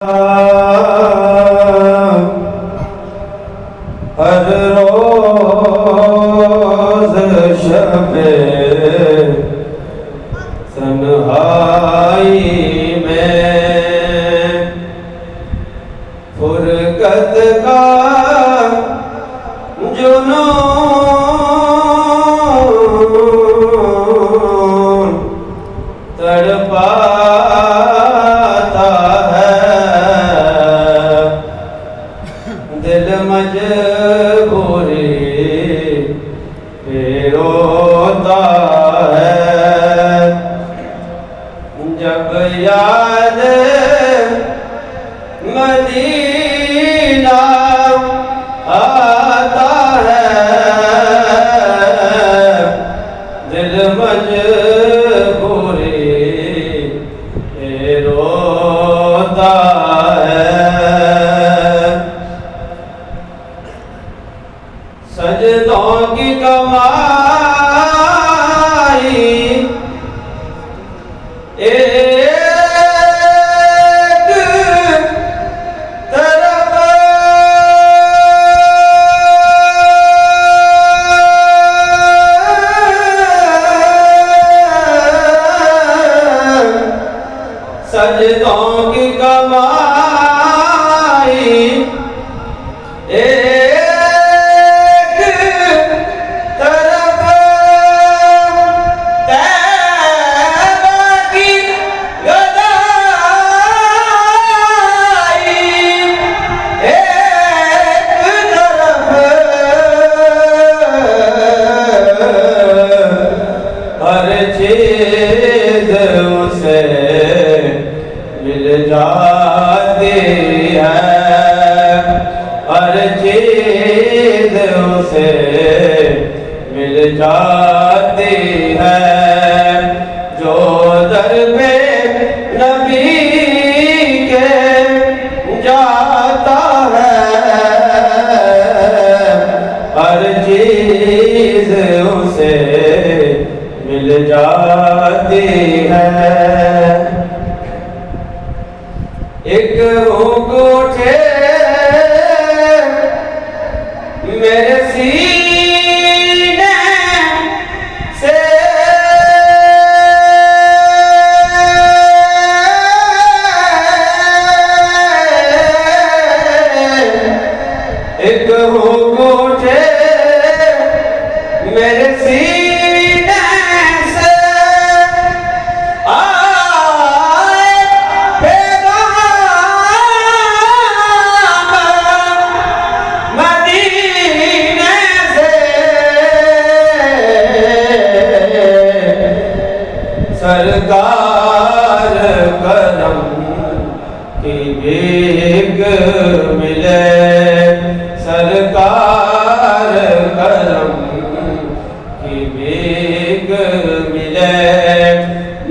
ہر روز شب تنہائی میں فرقت کا جنون تڑپاتا ہے، دل مجبوری پہ روتا ہے، جب یاد مدینہ آتا ہے، دل مجبوری پہ روتا ہے، سجدوں کی کمائی ایک طرف سجدوں کی کمائی ایک طرف تیبہ کی گدائی ایک طرف، ہر چیز اسے مل جاتی ہے، ہر چیز اسے مل جاتی ہے، جو در پہ نبی کے جاتا ہے، ہر چیز اسے مل جاتی ہے، ایک روک اٹھے میرے سینے سے، ایک روک اٹھے میرے سینے سے، آئے پیغام مدینے سے، سرکار کرم کی بھیک ملے، سرکار کرم کی بھیک ملے،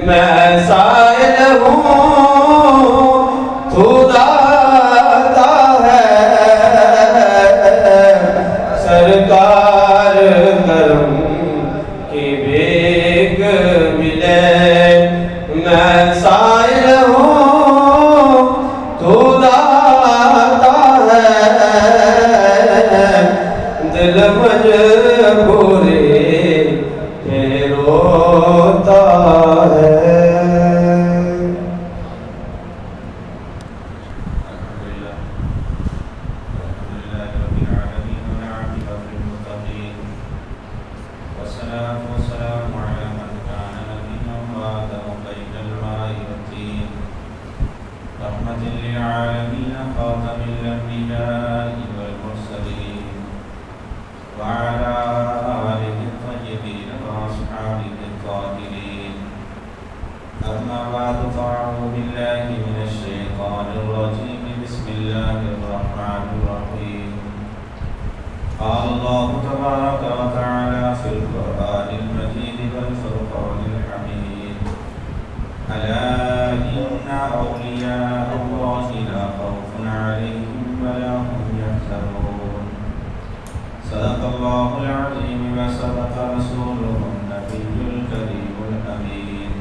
میں سائل ہوں تو داتا ہے، سرکار کرم کی بھیک ملے، میں سائل ہوں تو داتا ہے، دل مجبوری پہ روتا ہے۔ أما بعد فأعوذ بالله من الشيطان الرجيم بسم الله الرحمن الرحيم قال الله تبارك وتعالى في القرآن المجيد والفرقان الحميد ألا إن أولياء الله لا خوف عليهم ولا هم يحزنون صدق الله العظيم وصدق رسوله النبي الكريم الأمين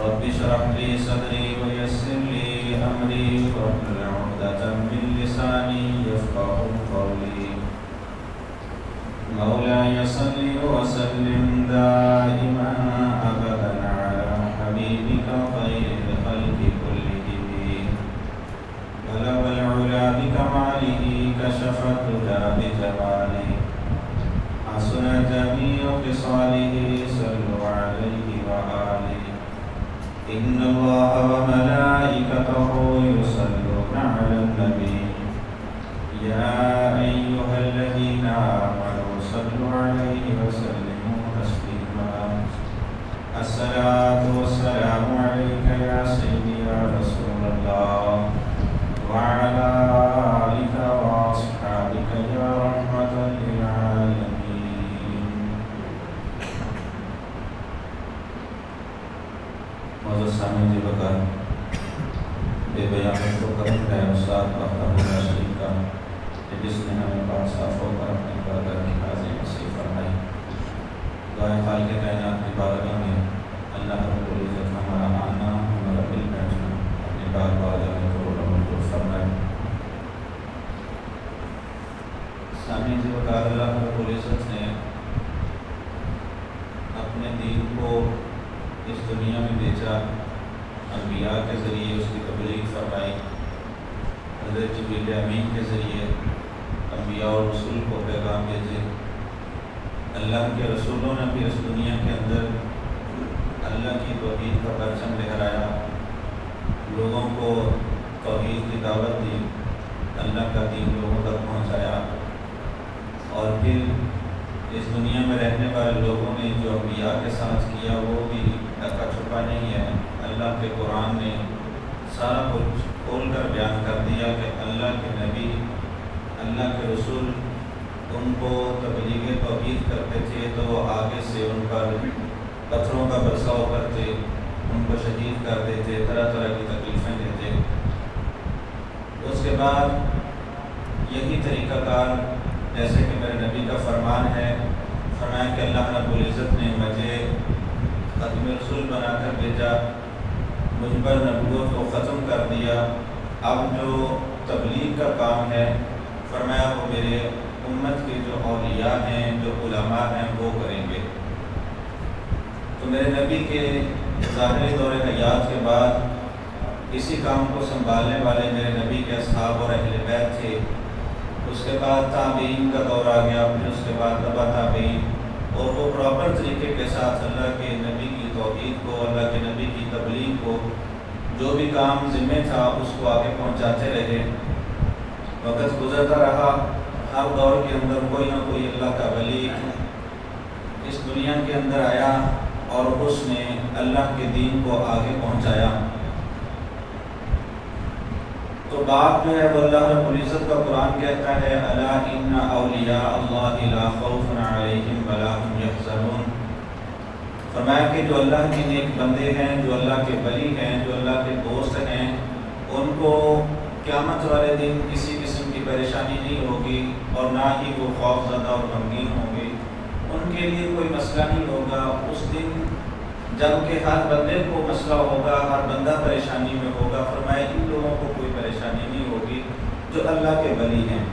رب اشرح لي صدري ويسر لي أمري عقدة من لساني يفقهوا قولي مولاي صل وسلم دائما أبدا على حبيبك خير الخلق كلهم بلغ العلا بكماله كشف الهدى بجماله حسن جميع خصاله صلوا عليه وآله إن الله وملائكته يصلون على النبي يا أيها الذين آمنوا صلوا عليه وسلموا تسليما الصلاة والسلام عليك يا سيدي يا رسول الله وعلى آلك وأصحابك يا رحمة للعالمين. معزز سامعین جی بکر بے بیان شکر ہے استاد اللہ شریف کا جس نے ہمیں پاک صاف ہو کر اپنی بارگاہ کی حاضری نصیب فرمائی. دعائے خالق کائنات کی بارگاہ میں اللہ رب العزت ہمارا آنا ہمارا دل بیٹھنا اپنی بارگاہ میں قبول و منظور فرمائے. سامعین جی بکر اللہ رب العزت نے اپنے دین کو اس دنیا میں بھیجا، انبیاء کے ذریعے اس کی تبلیغ فرمائی، حضرت جبریل امین کے ذریعے انبیاء اور رسول کو پیغام بھیجے. اللہ کے رسولوں نے بھی اس دنیا کے اندر اللہ کی توحید کا پرچم لہرایا، لوگوں کو توحید کی دعوت دی، اللہ کا دین لوگوں تک پہنچایا. اور پھر اس دنیا میں رہنے والے لوگوں نے جو انبیاء کے ساتھ کیا وہ بھی ڈھکا چھپا نہیں ہے. اللہ کے قرآن نے سارا کچھ کھول کر بیان کر دیا کہ اللہ کے نبی، اللہ کے رسول ان کو تبلیغ توحید کرتے تھے تو وہ آگے سے ان پر پتھروں کا برساؤ کرتے، ان کو شہید کر دیتے، طرح طرح کی تکلیفیں دیتے. اس کے بعد یہی طریقہ کار جیسے کہ میرے نبی کا فرمان ہے، فرمایا کہ اللہ رب العزت نے مجھے ختم رسول بنا کر بھیجا، مجھ پر نبوت کو ختم کر دیا. اب جو تبلیغ کا کام ہے فرمایا وہ میرے امت کے جو اولیاء ہیں، جو علماء ہیں وہ کریں گے. تو میرے نبی کے ظاہری دور حیات کے بعد اسی کام کو سنبھالنے والے میرے نبی کے اصحاب اور اہل بیت تھے. اس کے بعد تابعین کا دور آ گیا، پھر اس کے بعد تبع تابعین، اور وہ پراپر طریقے کے ساتھ اللہ کے نبی کی توحید کو، اللہ کے نبی کی تبلیغ کو، جو بھی کام ذمہ تھا اس کو آگے پہنچاتے رہے. وقت گزرتا رہا، ہر دور کے اندر کوئی نہ کوئی اللہ کا ولی اس دنیا کے اندر آیا اور اس نے اللہ کے دین کو آگے پہنچایا. تو بات جو ہے وہ اللہ رب العزت کا قرآن کہتا ہے الا ان اولیاء اللہ لا خوف علیہم ولا هم یحزنون. فرمایا کہ جو اللہ کے نیک بندے ہیں، جو اللہ کے ولی ہیں، جو اللہ کے دوست ہیں، ان کو قیامت والے دن کسی قسم کی پریشانی نہیں ہوگی اور نہ ہی وہ خوف زدہ اور غمگین ہوں گے. ان کے لیے کوئی مسئلہ نہیں ہوگا اس دن جب کہ ہر بندے کو مسئلہ ہوگا، ہر بندہ پریشانی میں ہوگا. فرمایا ان لوگوں کو کوئی پریشانی نہیں ہوگی جو اللہ کے ولی ہیں.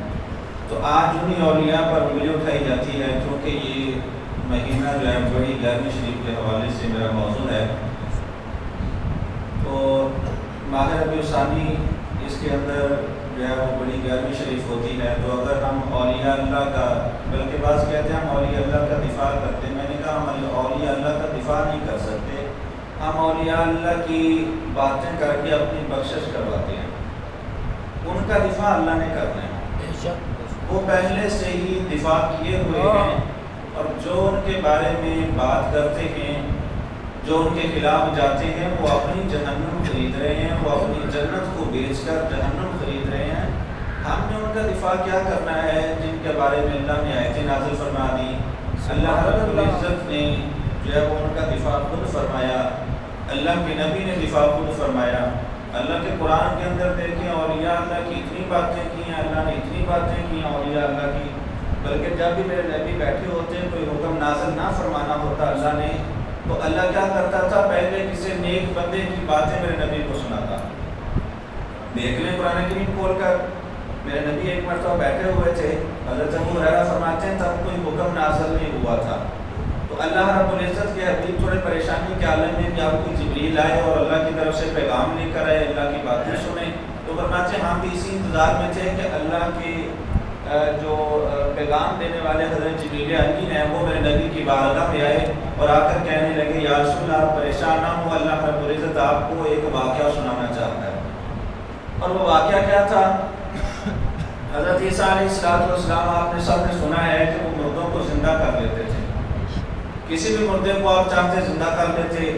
تو آج انہیں اولیاء پر انگلی اٹھائی جاتی ہے کیونکہ یہ مہینہ جو ہے بڑی گرمی شریف کے حوالے سے میرا موضوع ہے. تو ماہ ربیع الثانی اس کے اندر جو ہے وہ بڑی گرمی شریف ہوتی ہے. تو اگر ہم اولیاء اللہ کا، بلکہ بعض کہتے ہیں ہم اولیاء اللہ کا دفاع کرتے ہیں، میں نے کہا ہم اولیاء اللہ کا دفاع نہیں کر سکتے، ہم اولیاء اللہ کی باتیں کر کے اپنی بخشش کرواتے ہیں. ان کا دفاع اللہ نے کرنا ہے، وہ پہلے سے ہی دفاع کیے ہوئے ہیں، اور جو ان کے بارے میں بات کرتے ہیں، جو ان کے خلاف جاتے ہیں، وہ اپنی جہنم خرید رہے ہیں، وہ اپنی جنت کو بیچ کر جہنم خرید رہے ہیں. ہم نے ان کا دفاع کیا کرنا ہے جن کے بارے میں اللہ نے آیتیں نازل فرما دی. اللہ رب العزت نے جو ہے وہ ان کا دفاع خود فرمایا، اللہ کے نبی نے دفاع خود فرمایا. اللہ کے قرآن کے اندر دیکھیں اولیاء اللہ کی اتنی باتیں کی ہیں، اللہ نے اتنی باتیں کی ہیں اولیاء اللہ کی، بلکہ جب بھی میرے نبی بیٹھے ہوتے ہیں کوئی حکم نازل نہ فرمانا ہوتا اللہ نے، تو اللہ کیا کرتا تھا، پہلے کسی نیک بندے کی باتیں میرے نبی کو سناتا. دیکھ لیں قرآن کریم کھول کر. میرے نبی ایک مرتبہ بیٹھے ہوئے تھے, حضرت ابو ہریرہ فرماتے ہیں تب کوئی حکم نازل نہیں ہوا تھا, تو اللہ رب العزت کے حبیب تھوڑے پریشانی کے عالم میں کہ آپ کو جبریل آئے اور اللہ کی طرف سے پیغام لے کر آئے, اللہ کی باتیں سنیں, تو فرماتے ہیں ہم بھی اسی انتظار میں تھے کہ اللہ کے جو پیغام دینے والے حضرت جبریل امین ہیں وہ میرے نبی کی بارگاہ میں آئے اور آ کر کہنے لگے یا رسول اللہ آپ پریشان نہ ہو, اللہ رب العزت آپ کو ایک واقعہ سنانا چاہتا ہے. اور وہ واقعہ کیا تھا؟ حضرت عیسیٰ علیہ السلام آپ نے سب نے سنا ہے کہ وہ مردوں کو زندہ کر لیتے تھے. کسی بھی مردے کو آپ چاہتے زندہ کر لیتے,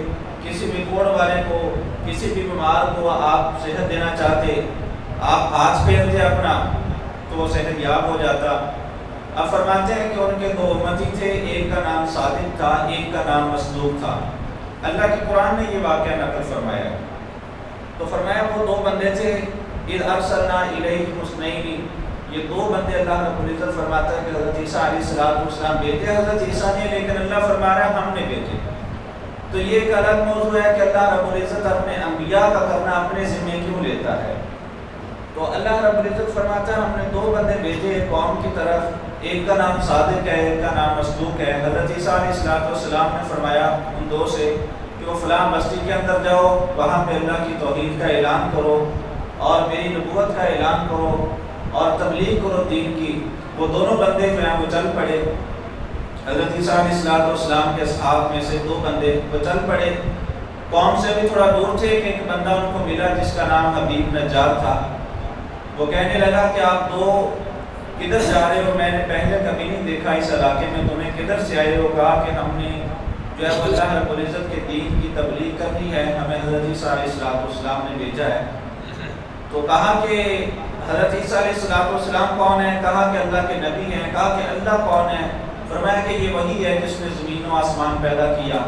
کسی بھی کوڑ والے کو, کسی بھی بیمار کو آپ صحت دینا چاہتے, آپ ہاتھ پھیرتے اپنا تو وہ صحت یاب ہو جاتا. اب فرماتے ہیں کہ ان کے دو امتی تھے, ایک کا نام صادق تھا, ایک کا نام مصدوق تھا. اللہ کے قرآن نے یہ واقعہ نقل فرمایا, تو فرمایا وہ دو بندے تھے, اذ ارسلنا الیہم اثنین, یہ دو بندے اللہ رب العزت فرماتا ہے کہ حضرت عیسیٰ علیہ السلام بھیجے حضرت عیسیٰ نے, لیکن اللہ فرما رہا ہے ہم نے بھیجے. تو یہ ایک الگ موضوع ہے کہ اللہ رب العزت اپنے انبیاء کا کرنا اپنے ذمے کیوں لیتا ہے. تو اللہ رب العزت فرماتا ہے ہم نے دو بندے بھیجے ایک قوم کی طرف, ایک کا نام صادق ہے, ایک کا نام مصدوق ہے. حضرت عیسیٰ علیہ السلام نے فرمایا ان دو سے کہ وہ فلاں بستی کے اندر جاؤ, وہاں پہ اللہ کی توحید کا اعلان کرو اور میری نبوت کا اعلان کرو اور تبلیغ کرو دین کی. وہ دونوں بندے جو ہیں وہ چل پڑے. حضرت عیسیٰ علیہ السلام کے اصحاب میں سے دو بندے وہ چل پڑے, قوم سے بھی تھوڑا دور تھے کہ ایک بندہ ان کو ملا جس کا نام حبیب نجار تھا. وہ کہنے لگا کہ آپ دو کدھر جا رہے ہو, میں نے پہلے کبھی نہیں دیکھا اس علاقے میں, تمہیں کدھر سے آئے ہو؟ کہا کہ ہم نے جو ہے اللہ رب العزت کے دین کی تبلیغ کرنی ہے, ہمیں حضرت عیسیٰ علیہ السلام نے بھیجا ہے. تو کہا کہ حضرت عیسیٰ علیہ السلام کون ہے؟ کہا کہ اللہ کے نبی ہیں. کہا کہ اللہ کون ہے؟ فرمایا کہ یہ وہی ہے جس نے زمین و آسمان پیدا کیا,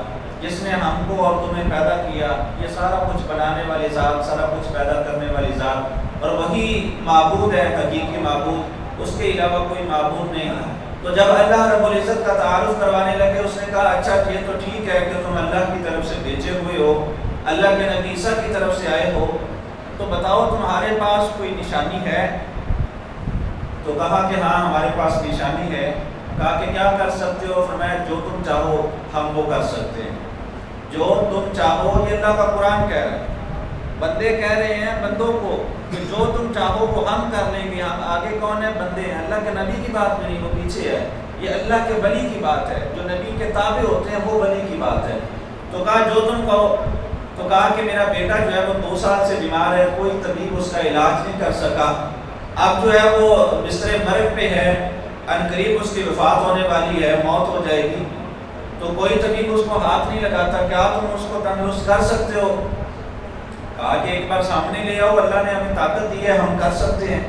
جس نے ہم کو اور تمہیں پیدا کیا. یہ سارا کچھ بنانے والی ذات, سارا کچھ پیدا کرنے والی ذات, اور وہی معبود ہے, حقیقی معبود, اس کے علاوہ کوئی معبود نہیں. تو جب اللہ رب العزت کا تعارف کروانے لگے اس نے کہا اچھا یہ تو ٹھیک ہے کہ تم اللہ کی طرف سے بھیجے ہوئے ہو, اللہ کے نبی عیسیٰ کی طرف سے آئے ہو, تو بتاؤ تمہارے پاس کوئی نشانی ہے؟ تو کہا کہ ہاں ہمارے پاس نشانی ہے. کہا کہ کیا کر سکتے ہو؟ فرمایا جو تم چاہو ہم وہ کر سکتے ہیں, جو تم چاہو. یہ اللہ کا قرآن کہہ رہا ہے, بندے کہہ رہے ہیں بندوں کو کہ جو تم چاہو وہ ہم کر لیں گے. آگے کون ہے؟ بندے ہیں. اللہ کے نبی کی بات نہیں, وہ پیچھے ہے. یہ اللہ کے ولی کی بات ہے, جو نبی کے تابع ہوتے ہیں وہ ولی کی بات ہے. تو کہا جو تم کہو. تو کہا کہ میرا بیٹا جو ہے وہ 2 سال سے بیمار ہے, کوئی طبیب اس کا علاج نہیں کر سکا, اب جو ہے وہ بستر مرگ پہ ہے, عنقریب اس کی وفات ہونے والی ہے, موت ہو جائے گی, تو کوئی طبیب اس کو ہاتھ نہیں لگاتا. کیا تم اس کو تندرست کر سکتے ہو؟ کہا کہ ایک بار سامنے لے آؤ, اللہ نے ہمیں طاقت دی ہے, ہم کر سکتے ہیں.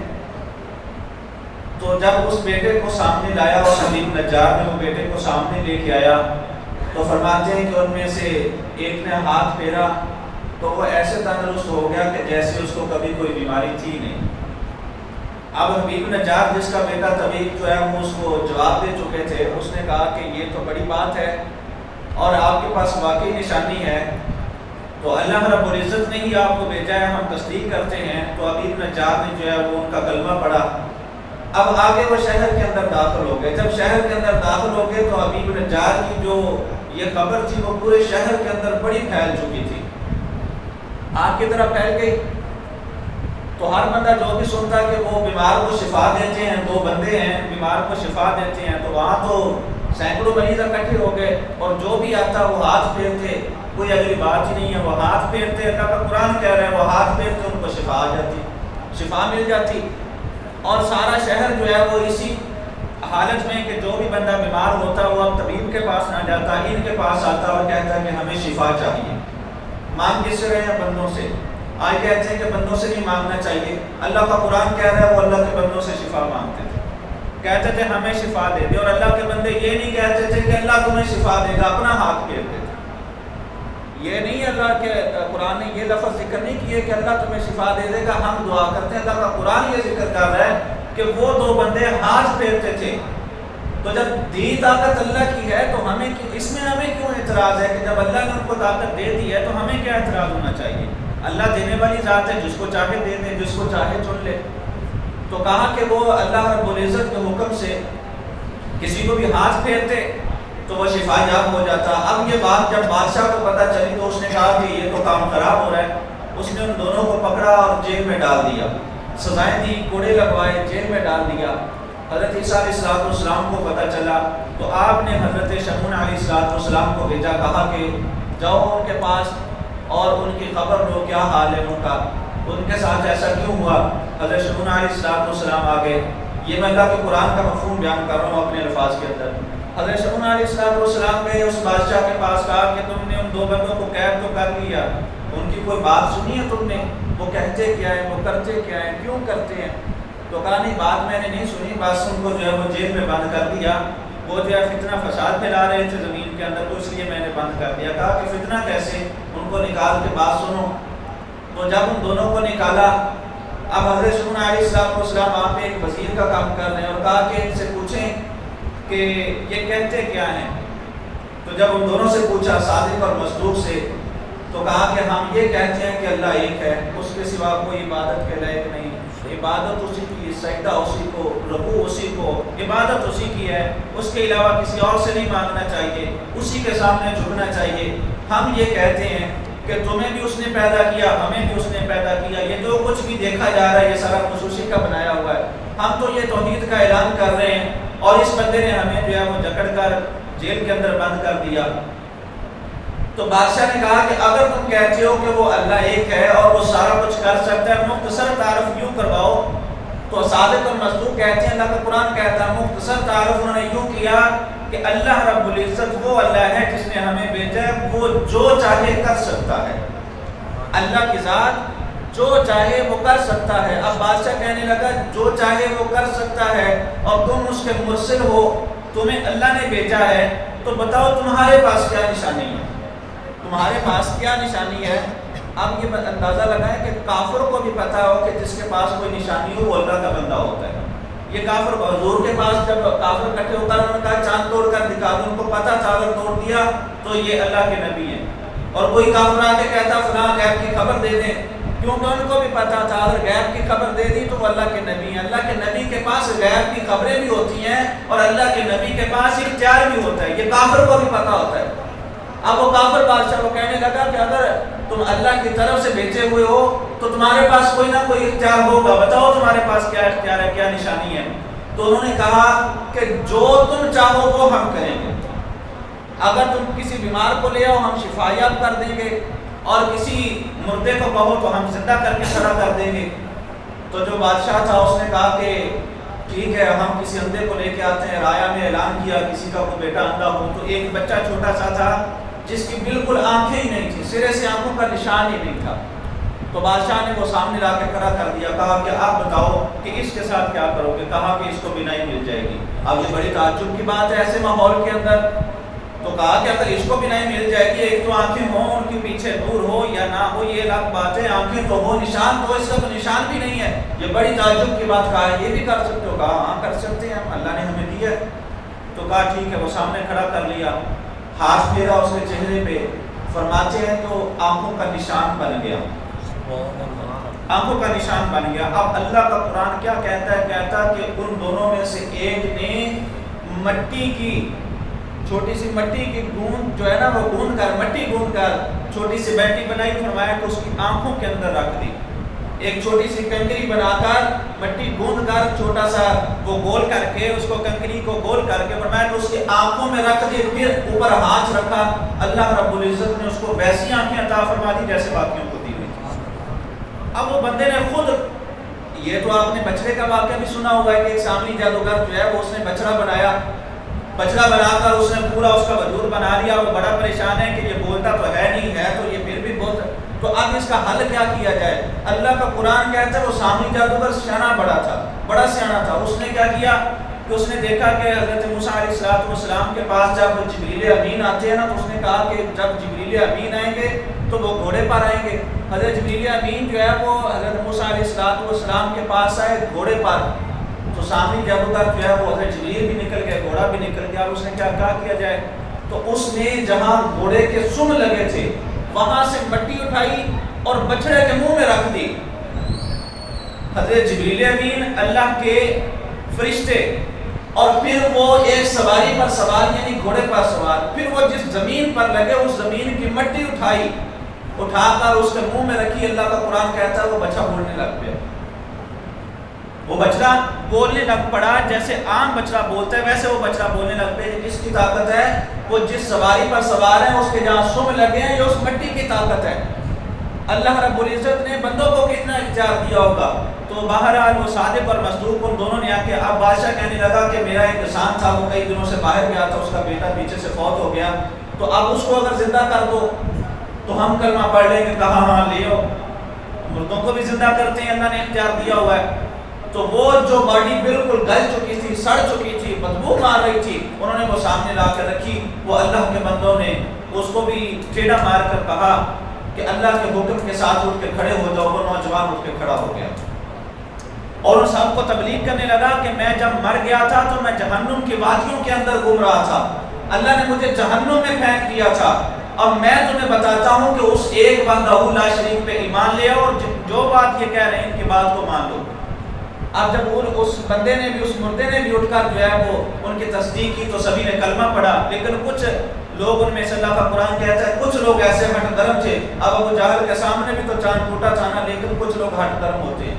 تو جب اس بیٹے کو سامنے لایا اور حبیب نجار نے وہ بیٹے کو سامنے لے کے آیا, تو فرماتے ہیں کہ ان میں سے ایک نے ہاتھ پھیرا تو وہ ایسے تندرست ہو گیا کہ جیسے اس کو کبھی کوئی بیماری تھی نہیں. اب حبیب نجار جس کا بیٹا طبیب جو ہے وہ اس کو جواب دے چکے تھے, اس نے کہا کہ یہ تو بڑی بات ہے اور آپ کے پاس واقعی نشانی ہے, تو اللہ رب العزت نے ہی آپ کو بھیجا ہے, ہم تصدیق کرتے ہیں. تو حبیب نجار نے جو ہے وہ ان کا کلمہ پڑھا. اب آگے وہ شہر کے اندر داخل ہو گئے. جب شہر کے اندر داخل ہو گئے تو حبیب نجار کی جو یہ خبر تھی وہ پورے شہر کے اندر بڑی پھیل چکی تھی, آگ کی طرح پھیل گئی. تو ہر بندہ جو بھی سنتا کہ وہ بیمار کو شفا دیتے ہیں, 2 بندے ہیں بیمار کو شفا دیتے ہیں, تو وہاں تو سینکڑوں مریض اکٹھے ہو گئے, اور جو بھی آتا وہ ہاتھ پھیرتے, کوئی اگلی بات ہی نہیں ہے, وہ ہاتھ پھیرتے. اللہ کا قرآن کہہ رہا ہے وہ ہاتھ پھیرتے ان کو شفا آ جاتی, شفا مل جاتی. اور سارا شہر جو ہے وہ اسی حالت میں کہ جو بھی بندہ بیمار ہوتا وہ اب طبیب کے پاس نہ جاتا, ان کے پاس آتا اور کہتا کہ ہمیں شفا چاہیے. مانگ کس سے رہے ہیں؟ بندوں سے. آج کہتے ہیں کہ بندوں سے نہیں مانگنا چاہیے. اللہ کا قرآن کہہ رہا ہے وہ اللہ کے بندوں سے شفا مانگتے تھے, کہتے تھے ہمیں شفا دے دے. اور اللہ کے بندے یہ نہیں کہتے تھے کہ اللہ تمہیں شفا دے گا, اپنا ہاتھ پھیرتے تھے. یہ نہیں, اللہ کے قرآن نے یہ لفظ ذکر نہیں کیے کہ اللہ تمہیں شفا دے دے گا, ہم دعا کرتے ہیں. اللہ کا قرآن یہ ذکر کر رہا ہے کہ وہ 2 بندے ہاتھ پھیرتے تھے. تو جب دی طاقت اللہ کی ہے تو ہمیں اس میں ہمیں کیوں اعتراض ہے کہ جب اللہ نے ان کو طاقت دے دی ہے تو ہمیں کیا اعتراض ہونا چاہیے؟ اللہ دینے والی ذات ہے، جس کو چاہے دے دے، جس کو چاہے چن لے۔ تو کہا کہ وہ اللہ رب العزت کے حکم سے کسی کو بھی ہاتھ پھیرتے تو وہ شفا یاب ہو جاتا۔ اب یہ بات جب بادشاہ کو پتہ چلی تو اس نے کہا کہ یہ تو کام خراب ہو رہا ہے۔ اس نے ان دونوں کو پکڑا اور جیل میں ڈال دیا، سزائیں دی، کوڑے لگوائے، جیل میں ڈال دیا۔ حضرت عیسیٰ علیہ السلام کو پتہ چلا تو آپ نے حضرت شمعون علیہ السلام کو بھیجا، کہا کہ جاؤ ان کے پاس اور ان کی خبر لو کیا حال ہے ان کا، ان کے ساتھ ایسا کیوں ہوا۔ حضرت شمعون علیہ السلام آگے، یہ میں اللہ کے قرآن کا مفہوم بیان کر رہا ہوں اپنے الفاظ کے اندر۔ حضرت شمعون علیہ السلام گئے اس بادشاہ کے پاس، کہا کہ تم نے ان دو بندوں کو قید تو کر لیا، ان کی کوئی بات سنی ہے تم نے، وہ کہتے کیا ہیں، وہ کرتے کیا ہیں، کیوں کرتے ہیں؟ تو کہا نہیں، بات میں نے نہیں سنی، بس ان کو جو ہے وہ جیل میں بند کر دیا، وہ جو ہے فتنہ فساد پھیلا رہے تھے زمین کے اندر، تو اس لیے میں نے بند کر دیا۔ کہا کہ فتنہ کیسے؟ ان کو نکال کے بات سنو۔ تو جب ان دونوں کو نکالا، اب حضرت شمعون علیہ السلام وہاں پہ ایک وزیر کا کام کر رہے ہیں اور کہا کہ ان سے پوچھیں کہ یہ کہتے کیا ہیں۔ تو جب ان دونوں سے پوچھا، صادق اور مصدوق سے، تو کہا کہ ہم یہ کہتے ہیں کہ اللہ ایک ہے، اس کے سوا کوئی عبادت کے لائق نہیں، عبادت اسی کی، سجدہ اسی کو، رکوع اسی کو، عبادت اسی کی ہے، اس کے علاوہ کسی اور سے نہیں مانگنا چاہیے، اسی کے سامنے جھکنا چاہیے۔ ہم یہ کہتے ہیں کہ تمہیں بھی اس نے پیدا کیا، ہمیں بھی اس نے پیدا کیا، یہ جو کچھ بھی دیکھا جا رہا ہے یہ سارا خصوصی کا بنایا ہوا ہے۔ ہم تو یہ توحید کا اعلان کر رہے ہیں اور اس بندے نے ہمیں جو ہے وہ جکڑ کر جیل کے اندر بند کر دیا۔ تو بادشاہ نے کہا کہ اگر تم کہتے ہو کہ وہ اللہ ایک ہے اور وہ سارا کچھ کر سکتا ہے، مختصر تعارف یوں کرواؤ۔ تو صادق اور مصدوق کہتے ہیں، اللہ کا قرآن کہتا ہے، مختصر تعارف انہوں نے یوں کیا کہ اللہ رب العزت وہ اللہ ہے جس نے ہمیں بھیجا ہے، وہ جو چاہے کر سکتا ہے، اللہ کی ذات جو چاہے وہ کر سکتا ہے۔ اب بادشاہ کہنے لگا جو چاہے وہ کر سکتا ہے اور تم اس کے مرسل ہو، تمہیں اللہ نے بھیجا ہے، تو بتاؤ تمہارے پاس کیا نشانی ہے، تمہارے پاس کیا نشانی ہے؟ اب یہ اندازہ لگائیں کہ کافر کو بھی پتا ہو کہ جس کے پاس کوئی نشانی ہو وہ اللہ کا بندہ ہوتا ہے۔ یہ کافر حضور کے پاس جب کافر اکٹھے ہو کر انہوں نے کہا چاند توڑ کر دکھا دو، ان کو پتا چادر توڑ دیا تو یہ اللہ کے نبی ہیں۔ اور کوئی کافر آ کے کہتا فلاں غیب کی خبر دے دیں، کیونکہ ان کو بھی پتا چادر غیب کی خبر دے دی تو وہ اللہ کے نبی ہیں۔ اللہ کے نبی کے پاس غیب کی خبریں بھی ہوتی ہیں اور اللہ کے نبی کے پاس اختیار بھی ہوتا ہے، یہ کافر کو بھی پتا ہوتا ہے۔ اب وہ کافر بادشاہ کو کہنے لگا کہ اگر تم اللہ کی طرف سے بھیجے ہوئے ہو تو تمہارے پاس کوئی نہ کوئی اختیار ہوگا، بتاؤ تمہارے پاس کیا اختیار ہے، کیا نشانی ہے؟ تو انہوں نے کہا کہ جو تم چاہو وہ ہم کریں گے، اگر تم کسی بیمار کو لے آؤ ہم شفا یاب کر دیں گے، اور کسی مردے کو کہو تو ہم زندہ کر کے کھڑا کر دیں گے۔ تو جو بادشاہ تھا اس نے کہا کہ ٹھیک ہے، ہم کسی اندھے کو لے کے آتے ہیں۔ رایا میں اعلان کیا کسی کا کوئی بیٹا اندھا ہو، تو ایک بچہ چھوٹا سا تھا جس کی بالکل آنکھیں ہی نہیں تھی، سرے سے آنکھوں کا نشان ہی نہیں تھا۔ تو بادشاہ نے وہ سامنے لا کے کھڑا کر دیا، کہا کہ آپ بتاؤ کہ اس کے ساتھ کیا کرو گے؟ کہا کہ اس کو بینائی مل جائے گی۔ اب یہ بڑی تعجب کی بات ہے ایسے ماحول کے اندر، تو کہا کہ اگر اس کو بینائی مل جائے گی، ایک تو آنکھیں ہوں ان کے پیچھے نور ہو یا نہ ہو یہ الگ بات ہے، آنکھیں تو ہو نشان تو اس کا تو نشان بھی نہیں ہے، یہ بڑی تعجب کی بات۔ کہا یہ بھی کر سکتے ہو؟ کہا ہاں کر سکتے ہیں، اللہ نے ہمیں دیا۔ تو کہا ٹھیک ہے، وہ سامنے کھڑا کر لیا، ہاتھ پھیرا اس کے چہرے پہ، فرماتے ہیں تو آنکھوں کا نشان بن گیا، آنکھوں کا نشان بن گیا۔ اب اللہ کا قرآن کیا کہتا ہے؟ کہتا ہے کہ ان دونوں میں سے ایک نے مٹی کی چھوٹی سی مٹی کی گوند جو ہے نا وہ گوند کر، مٹی گوند کر چھوٹی سی بیٹی بنائی، فرمایا کہ اس کی آنکھوں کے اندر رکھ دی۔ ایک چھوٹی سی کنکری بنا کر مٹی گوند کر چھوٹا سا وہ گول کر کے اس کو کنکری کو گول کر کے فرمایا کہ اس کی آنکھوں میں رکھ دی، پھر اوپر ہاتھ رکھا، اللہ رب العزت نے اس کو ویسی آنکھیں عطا فرما دی جیسے باقیوں کو دی ہوئی تھی۔ اب وہ بندے نے خود، یہ تو آپ نے بچڑے کا واقعہ بھی سنا ہوگا کہ ایک سامری جادوگر جو ہے وہ اس نے بچڑا بنایا، بچڑا بنا کر اس نے پورا اس کا وجود بنا لیا، وہ بڑا پریشان ہے کہ یہ بولتا تو ہے نہیں ہے تو یہ پھر بھی بولتا، تو اب اس کا حل کیا کیا جائے؟ اللہ کا قرآن کہتا ہے وہ سامری جادوگر سیانا بڑا تھا، بڑا سیانا تھا۔ اس نے کیا کیا کہ اس نے دیکھا کہ حضرت موسیٰ علیہ السلام کے پاس جب جبریل امین آتے ہیں نا، تو اس نے کہا کہ جب جبریل امین آئیں گے تو وہ گھوڑے پر آئیں گے۔ حضرت جبریل امین جو ہے وہ حضرت موسیٰ علیہ السلام کے پاس آئے گھوڑے پر، تو سامری جادوگر جو ہے وہ حضرت جبریل بھی نکل گیا، گھوڑا بھی نکل گیا۔ اس نے کیا کیا جائے؟ تو اس نے جہاں گھوڑے کے سم لگے تھے وہاں سے مٹی اٹھائی اور بچڑے کے منہ میں رکھ دی. حضرت جبریل امین اللہ کے فرشتے، اور پھر وہ ایک سواری پر سوار یعنی گھوڑے پر سوار، پھر وہ جس زمین پر لگے اس زمین کی مٹی اٹھائی، اٹھا کر اس کے منہ میں رکھی. اللہ کا قرآن کہتا ہے وہ بچہ بولنے لگ پیا. وہ بچڑا بولنے لگ پڑا، جیسے عام بچڑا بولتا ہے ویسے وہ بچڑا بولنے لگ پیا. جس کی طاقت ہے وہ جس سواری پر سوار ہے اس کے جہاں سم لگے ہیں یہ اس مٹی کی طاقت ہے. اللہ رب العزت نے بندوں کو کتنا اختیار دیا ہوگا. تو بہرحال وہ صادق اور مصدوق ان دونوں نے آ کے، اب بادشاہ کہنے لگا کہ میرا ایک کسان تھا وہ کئی دنوں سے باہر گیا تھا، اس کا بیٹا پیچھے سے فوت ہو گیا، تو اب اس کو اگر زندہ کر دو تو ہم کلمہ پڑھ لیں گے. کہا ہاں لے آؤ. مردوں کو بھی زندہ کرتے ہیں، اللہ نے اختیار دیا ہوا ہے. تو وہ جو باڈی بالکل گل چکی تھی، سڑ چکی تھی، بدبو مار رہی تھی، انہوں نے وہ سامنے لا کے رکھی. وہ اللہ کے بندوں نے اس کو بھی ٹیڑھا مار کر کہا کہ اللہ کے حکم کے ساتھ اٹھ کے کھڑے ہو جاؤ. وہ نوجوان اٹھ کے کھڑا ہو گیا اور ان سب کو تبلیغ کرنے لگا کہ میں جب مر گیا تھا تو میں جہنم کی وادیوں کے اندر گھوم رہا تھا، اللہ نے مجھے جہنم میں پھینک دیا تھا. اب میں تمہیں بتاتا ہوں کہ اس ایک وحدہ لا شریک پہ ایمان لے آؤ، اور جو بات یہ کہہ رہے ہیں ان کی بات کو مان لو. اب جب اس بندے نے بھی، اس مردے نے بھی اٹھ کر جو ہے وہ ان کی تصدیق کی تو سبھی نے کلمہ پڑھا. لیکن کچھ لوگ ان میں سے اللہ کا قرآن کہتا ہے کچھ لوگ ایسے ہٹ درم تھے. اب ابو جہل کے سامنے بھی تو چاند ٹوٹا تھا نا، لیکن کچھ لوگ ہٹ درم ہوتے ہیں.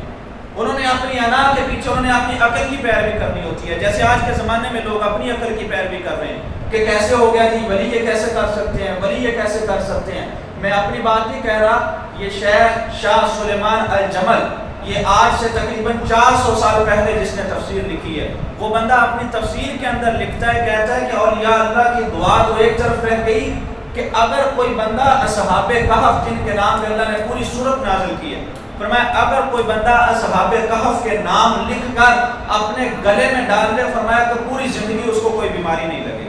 انہوں نے اپنی انا کے پیچھے انہوں نے اپنی عقل کی پیروی کرنی ہوتی ہے. جیسے آج کے زمانے میں لوگ اپنی عقل کی پیروی کر رہے ہیں کہ کیسے ہو گیا جی، ولی یہ کیسے کر سکتے ہیں، ولی یہ کیسے کر سکتے ہیں. میں اپنی بات نہیں کہہ رہا، یہ شیخ شاہ سلیمان الجمل، یہ آج سے تقریباً 400 سال پہلے جس نے تفسیر لکھی ہے، وہ بندہ اپنی تفسیر کے اندر لکھتا ہے، کہتا ہے کہ اولیاء اللہ کی دعا تو ایک طرف رہ گئی کہ اگر کوئی بندہ اصحاب کہف جن کے نام پہ اللہ نے پوری سورت نازل کی ہے، فرمایا اگر کوئی بندہ اصحاب کہف کے نام لکھ کر اپنے گلے میں ڈال دے، فرمایا تو پوری زندگی اس کو کوئی بیماری نہیں لگے،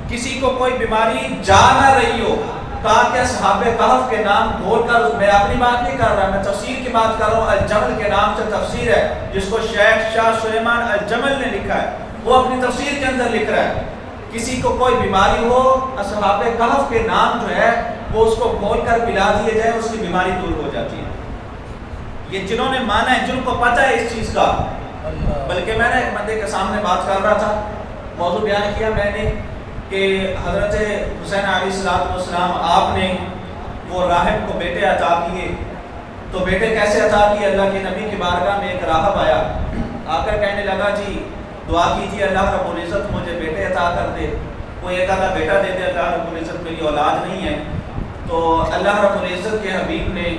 کسی کو کوئی بیماری جا نہ رہی ہو. کہا کہ اصحاب کہف کے نام بول کر، میں اپنی بات نہیں کر رہا، میں تفسیر کی بات کر رہا ہوں. الجمل کے نام سے تفسیر ہے جس کو شیخ شاہ سلیمان الجمل نے لکھا ہے، وہ اپنی تفسیر کے اندر لکھ رہا ہے کسی کو کوئی بیماری ہو، اصحاب کہف کے نام جو ہے وہ اس کو بول کر پلا دیے جائے، اس کی بیماری دور ہو جاتی ہے. یہ جنہوں نے مانا ہے، جن کو پتہ ہے اس چیز کا. بلکہ میں نے ایک بندے کے سامنے بات کر رہا تھا، موضوع بیان کیا میں نے کہ حضرت حسین علیہ السلام آپ نے وہ راہب کو بیٹے عطا کیے. تو بیٹے کیسے عطا کیے؟ اللہ کے نبی کی بارگاہ میں ایک راہب آیا، آ کر کہنے لگا جی دعا کیجیے اللہ رب العزت مجھے بیٹے عطا کر دے، کوئی ایک آدھا بیٹا دے دے، اللہ رب العزت میری اولاد نہیں ہے. تو اللہ رب العزت کے حبیب نے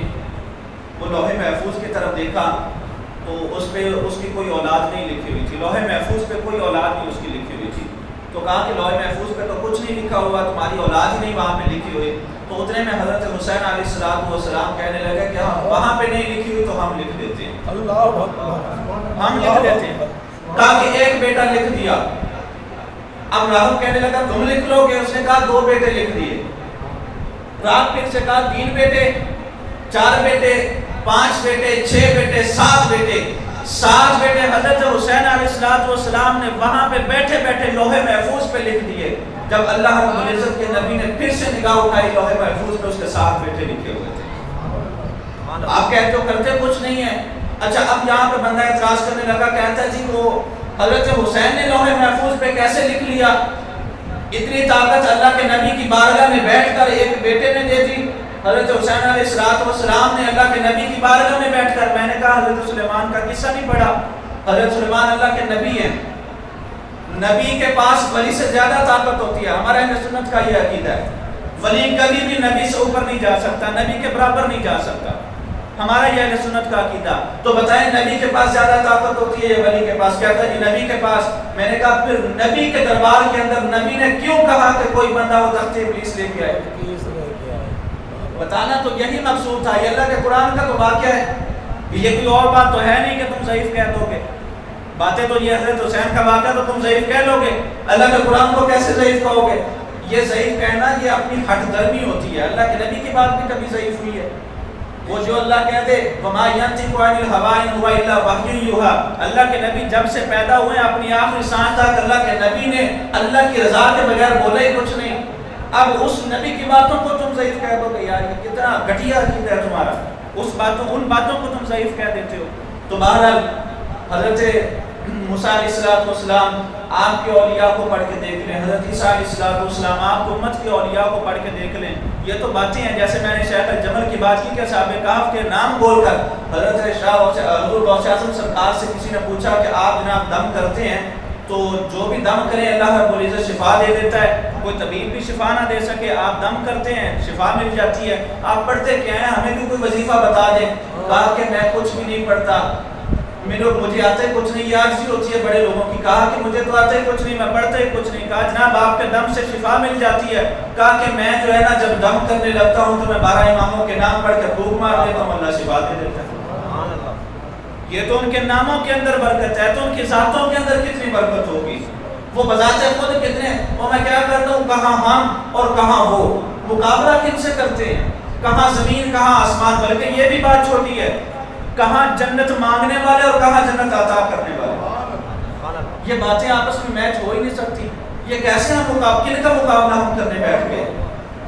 وہ لوح محفوظ کی طرف دیکھا تو اس پہ اس کی کوئی اولاد نہیں لکھی ہوئی تھی، لوح محفوظ پہ کوئی اولاد نہیں اس کی لکھی ہوئی تھی. تو کہا کہ لوح محفوظ پہ تو کچھ نہیں لکھا ہوا، تمہاری اولاد ہی نہیں وہاں پہ لکھی ہوئی. تو اتنے میں حضرت حسین علیہ السلام کہنے لگے کہ ہاں وہاں پہ نہیں لکھی ہوئی تو ہم لکھ دیتے ہیں، ہم لکھ دیتے ہیں. کہا کہ ایک بیٹا لکھ دیا. اب راہب کہنے لگا تم لکھ لو گے؟ اس نے کہا 2 بیٹے لکھ دیے. راہب پھر سے کہا 3 بیٹے، 4 بیٹے، 5 بیٹے، 6 بیٹے، 7 بیٹے. 7 بیٹے حضرت حسین علیہ السلام نے وہاں پہ بیٹھے بیٹھے لوح محفوظ پہ لکھ دیے. جب اللہ رب العزت کے نبی نے پھر سے نگاہ اٹھائی لوح محفوظ پہ اس کے 7 بیٹے لکھے ہوئے تھے. آپ کہتے ہو کرتے کچھ نہیں ہے. اچھا اب یہاں پہ بندہ اعتراض کرنے لگا، کہتا ہے جی وہ حضرت حسین نے لوح محفوظ پہ کیسے لکھ لیا؟ اتنی طاقت اللہ کے نبی کی بارگاہ میں بیٹھ کر ایک بیٹے نے دے دی. حضرت حسین علیہ السلام نے اللہ کے نبی کی بارگاہ میں بیٹھ کر، میں نے کہا حضرت سلیمان کا قصہ نہیں پڑھا. حضرت سلیمان اللہ کے نبی ہیں، نبی کے پاس ولی سے زیادہ طاقت ہوتی ہے. ہمارا اہل سنت کا یہ عقیدہ ہے، ولی کبھی بھی نبی سے اوپر نہیں جا سکتا، نبی کے برابر نہیں جا سکتا. ہمارا یہ اہل سنت کا عقیدہ. تو بتائیں نبی کے پاس زیادہ طاقت ہوتی ہے یا ولی کے پاس؟ کہتا ہے جی نبی کے پاس. میں نے کہا پھر نبی کے دربار کے اندر نبی نے کیوں کہا کہ کوئی بندہ وہ تخت ابلیس لے کے آئے؟ بتانا تو یہی مقصود تھا. یہ اللہ کے قرآن کا تو واقعہ ہے، یہ کوئی اور بات تو ہے نہیں کہ تم ضعیف کہہ دو گے. باتیں تو یہ حضرت حسین کا واقعہ تو تم ضعیف کہہ لو گے، اللہ کے قرآن کو کیسے ضعیف کہو گے؟ یہ ضعیف کہنا یہ اپنی ہٹ درمی ہوتی ہے. اللہ کے نبی کی بات بھی کبھی ضعیف ہوئی ہے؟ وہ جو اللہ کہہ دے وما ينطق عن الهوى ان هو الا وحی یوحى، اللہ کے نبی جب سے پیدا ہوئے اپنی آخری سانس تک اللہ کے نبی نے اللہ کی رضا کے بغیر بولے ہی کچھ نہیں. اب اس نبی کی باتوں کو تم ضعیف کہہ دو کہ یار یہ کتنا گھٹیا عقیدہ ہے تمہارا، ان باتوں کو تم ضعیف کہہ دیتے ہو. تو بہرحال حضرت موسیٰ علیہ السلام آپ کے اولیاء کو پڑھ کے دیکھ لیں، حضرت عیسیٰ علیہ السلام آپ کو امت کے اولیاء کو پڑھ کے دیکھ لیں. یہ تو باتیں ہیں جیسے میں نے شیخ الجمل کی بات کی کہ اصحاب کہف کے نام بول کر حضرت شاہ حضور غوث اعظم سرکار سے کسی نے پوچھا کہ آپ جناب دم کرتے ہیں تو جو بھی دم کریں اللہ رب العزت شفا دے دیتا ہے، کوئی طبیب بھی شفا نہ دے سکے، آپ دم کرتے ہیں شفا مل جاتی ہے، آپ پڑھتے کیا ہیں، ہمیں بھی کوئی وظیفہ بتا دیں. کہا کہ میں کچھ بھی نہیں پڑھتا، مجھے آتا ہی کچھ نہیں. یہ عاجزی ہوتی ہے بڑے لوگوں کی. کہا کہ مجھے تو آتا ہی کچھ نہیں، میں پڑھتا ہی کچھ نہیں. کہا جناب آپ کے دم سے شفا مل جاتی ہے. کہا کہ میں جو ہے نا جب دم کرنے لگتا ہوں تو میں 12 اماموں کے نام پڑھ کے پھونک مار دیتا ہوں، اللہ شفا دے دیتا ہے. یہ تو ان کے ناموں کے اندر برکت ہے، تو ان کی ذاتوں کے اندر کتنی برکت ہوگی. وہ بذات خود کتنے، اور میں کیا کرتا ہوں، کہاں ہم اور کہاں وہ، مقابلہ کن سے کرتے ہیں، کہاں زمین کہاں آسمان. بلکہ یہ بھی بات چھوٹی ہے، کہاں جنت مانگنے والے اور کہاں جنت عطا کرنے والے. یہ باتیں آپس میں میچ ہو ہی نہیں سکتی. یہ کیسے ہم کن کا مقابلہ ہم کرنے بیٹھ گئے،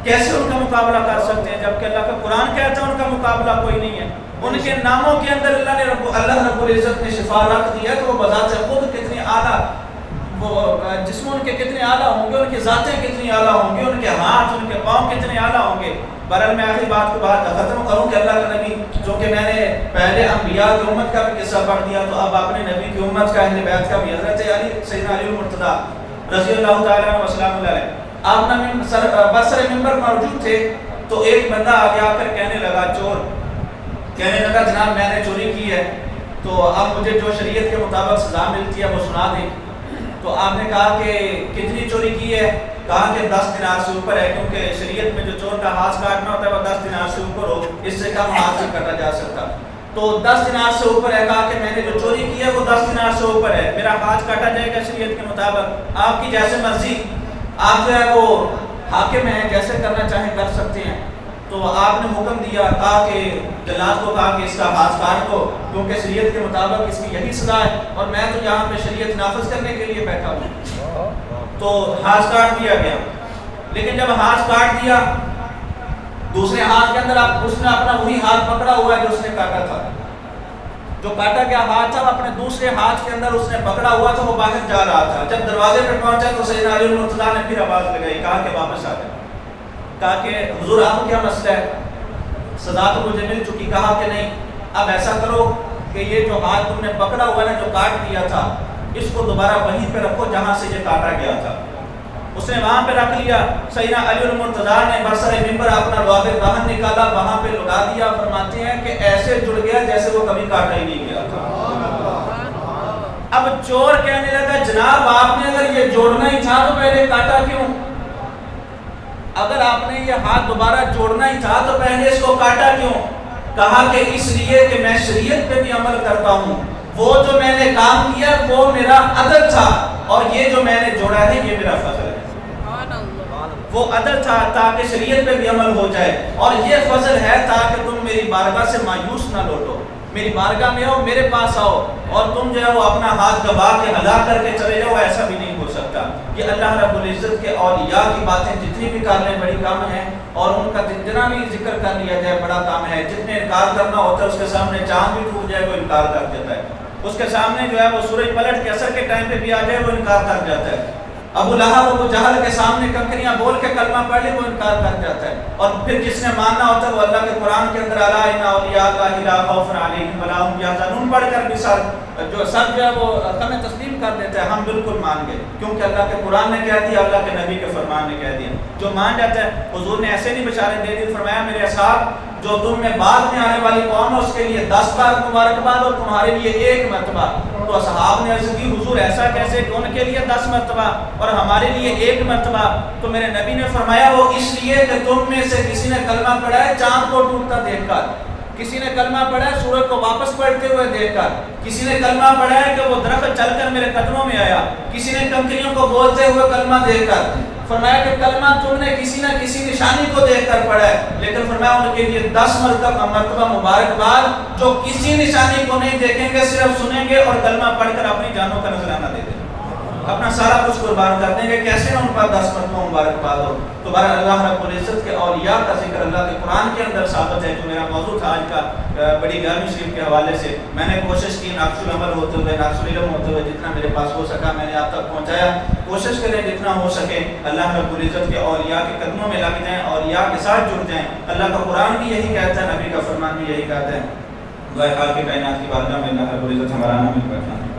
کیسے ان کا مقابلہ کر سکتے ہیں جبکہ اللہ کا قرآن کہتا ہے ان کا مقابلہ کوئی نہیں ہے. ان کے ناموں کے اندر اللہ رب العزت نے شفا رکھ دیا تو وہ بذات خود کتنی اعلیٰ، وہ جسم ان کے کتنے اعلیٰ ہوں گے، ان کی ذاتیں کتنی اعلیٰ ہوں گی، ان کے ہاتھ ان کے پاؤں کتنے اعلیٰ ہوں گے. بہرحال میں آخری بات کو ختم کروں کہ اللہ کا نبی، جو کہ میں نے پہلے انبیاء کی امت کا بھی قصہ پڑھ دیا تو اب اپنے نبی کی امت کا اہل بیت کا بھی، حضرت علی سیدنا علی المرتضیٰ رضی اللہ تعالیٰ عنہ وسلام اللہ علیہ، آپ نے برسر ممبر موجود تھے تو ایک بندہ آگے آ کر کہنے لگا، چور کہنے لگا جناب میں نے چوری کی ہے تو اب مجھے جو شریعت کے مطابق سزا ملتی ہے وہ سنا دیں. تو آپ نے کہا کہ کتنی چوری کی ہے؟ کہا کہ 10 دینار سے اوپر ہے، کیونکہ شریعت میں جو چور کا ہاتھ کاٹنا ہوتا ہے وہ 10 دینار سے اوپر ہو، اس سے کم ہاتھ نہیں کاٹا جا سکتا. تو 10 دینار سے اوپر ہے. کہا کہ میں نے جو چوری کی ہے وہ 10 دینار سے اوپر ہے، میرا ہاتھ کاٹا جائے گا شریعت کے مطابق، آپ کی جیسے مرضی، آپ جو ہے وہ حاکم ہیں، جیسے کرنا چاہیں کر سکتے ہیں. تو آپ نے حکم دیا، کہا کہ جلاد کو کہا کہ اس کا ہاتھ کاٹ دو کیونکہ شریعت کے مطابق اس کی یہی سزا ہے اور میں تو یہاں پہ شریعت نافذ کرنے کے لیے بیٹھا ہوں. تو ہاتھ کاٹ دیا گیا. لیکن جب ہاتھ کاٹ دیا دوسرے ہاتھ کے اندر اس نے اپنا وہی ہاتھ پکڑا ہوا ہے جو اس نے کاٹا تھا، جو کاٹا گیا ہاتھ تھا اپنے دوسرے ہاتھ کے اندر اس نے پکڑا ہوا تھا، وہ باہر جا رہا تھا. جب دروازے پہ پہنچا تو سیدنا علی المرتضیٰ نے پھر آواز لگائی، کہا کہ واپس آ جائے. کہا کہ حضور آپ کو کیا مسئلہ ہے، سزا تو مجھے مل چکی. کہا کہ نہیں، اب ایسا کرو کہ یہ جو ہاتھ تم نے پکڑا ہوا ہے جو کاٹ دیا تھا، اس کو دوبارہ وہیں پہ رکھو جہاں سے یہ کاٹا گیا تھا. اس نے وہاں پہ رکھ لیا. سیدنا علی المرتضیٰ نے برسر ممبر اپنا لعاب باہر نکالا، وہاں پہ لگا دیا. فرماتے ہیں کہ ایسے جڑ گیا جیسے وہ کبھی کاٹا ہی نہیں گیا تھا. اب چور کہنے لگا جناب آپ نے اگر یہ جوڑنا ہی تھا تو پہلے کاٹا کیوں؟ اگر آپ نے یہ ہاتھ دوبارہ جوڑنا ہی تھا تو پہلے اس کو کاٹا کیوں؟ کہا کہ اس لیے کہ میں شریعت پہ بھی عمل کرتا ہوں، وہ جو میں نے کام کیا وہ میرا عدل تھا اور یہ جو میں نے جوڑا ہے یہ میرا فضل ہے. وہ عدل تھا تاکہ شریعت پہ بھی عمل ہو جائے، اور یہ فضل ہے تاکہ تم میری بارگاہ سے مایوس نہ لوٹو، میری بارگاہ میں آؤ، میرے پاس آؤ اور تم جو ہے وہ اپنا ہاتھ دبا کے ہلا کر کے چلے جاؤ، ایسا بھی نہیں ہو سکتا. یہ اللہ رب العزت کے اولیاء کی باتیں جتنی بھی کر لیں بڑی کم ہیں، اور ان کا جتنا بھی ذکر کر لیا جائے بڑا کام ہے. جتنے انکار کرنا ہوتا ہے اس کے سامنے چاند بھی ٹوٹ جائے وہ انکار کر دیتا ہے، اس کے سامنے جو ہے وہ سورج پلٹ کے اثر کے ٹائم پہ بھی آ جائے وہ انکار کر جاتا ہے. ابو لہب ابو جہل کے سامنے کنکریاں بول کے کلمہ پڑھ لے وہ انکار کر جاتا ہے. اور پھر جس نے ماننا ہوتا ہے وہ اللہ کے قرآن کے اندر الا ان اولیاء اللہ لا خوف علیہم ولا هم یحزنون پڑھ کر بھی سر جو ہے وہ ہمیں تسلیم کر دیتا ہے، ہم بالکل مان گئے کیونکہ اللہ کے قرآن نے کہہ دیا، اللہ کے نبی کے فرمان نے کہہ دیا. جو مان جاتا ہے، حضور نے ایسے نہیں بشارت دے دی، فرمایا میرے اصحاب جو تم میں بعد میں آنے والی قوم ہے اس کے لیے 10 بار مبارکباد اور تمہارے لیے 1 مرتبہ. تو اصحاب نے عرض کی حضور ایسا کیسے کہ ان کے لیے 10 مرتبہ اور ہمارے لیے 1 مرتبہ؟ تو میرے نبی نے فرمایا وہ اس لیے کہ تم میں سے کسی نے کلمہ پڑھا ہے چاند کو ٹوٹتا دیکھ کر، کسی نے کلمہ پڑھا ہے سورج کو واپس پلٹتے ہوئے دیکھ کر، کسی نے کلمہ پڑھا ہے کہ وہ درخت چل کر میرے قدموں میں آیا، کسی نے کنکریوں کو بولتے ہوئے کلمہ دیکھ کر. فرمایا کہ کلمہ تم نے کسی نہ کسی نشانی کو دیکھ کر پڑھا ہے، لیکن فرمایا ان کے لیے 10 مرتبہ مبارکباد جو کسی نشانی کو نہیں دیکھیں گے، صرف سنیں گے اور کلمہ پڑھ کر اپنی جانوں کا نذرانہ دے دیں. اپنا سارا کچھ قربان کر دیں گے، کیسے نہ ان پر 10 مرتبہ مبارکباد ہو۔ تو بہرحال اللہ رب العزت کے اولیاء کا ذکر اللہ کے قرآن کے اندر ثابت ہے، جو میرا موضوع تھا آج کا بڑی گرمی شریف کے حوالے سے۔ میں نے کوشش کی نقش العمل ہوتے ہوئے، نقش العلم ہوتے ہوئے، جتنا میرے پاس ہو سکا میں نے آپ تک پہنچایا۔ کوشش کریں جتنا ہو سکے اللہ رب العزت کے اولیاء کے قدموں میں لگ جائیں، اولیاء کے ساتھ جڑ جائیں۔ اللہ کا قرآن بھی یہی کہتا ہے، نبی کا فرمان بھی یہی کہتا ہے۔ خدا خالق کائنات کی بارگاہ میں اللہ رب العزت ہمارا نام مل بیٹھنا۔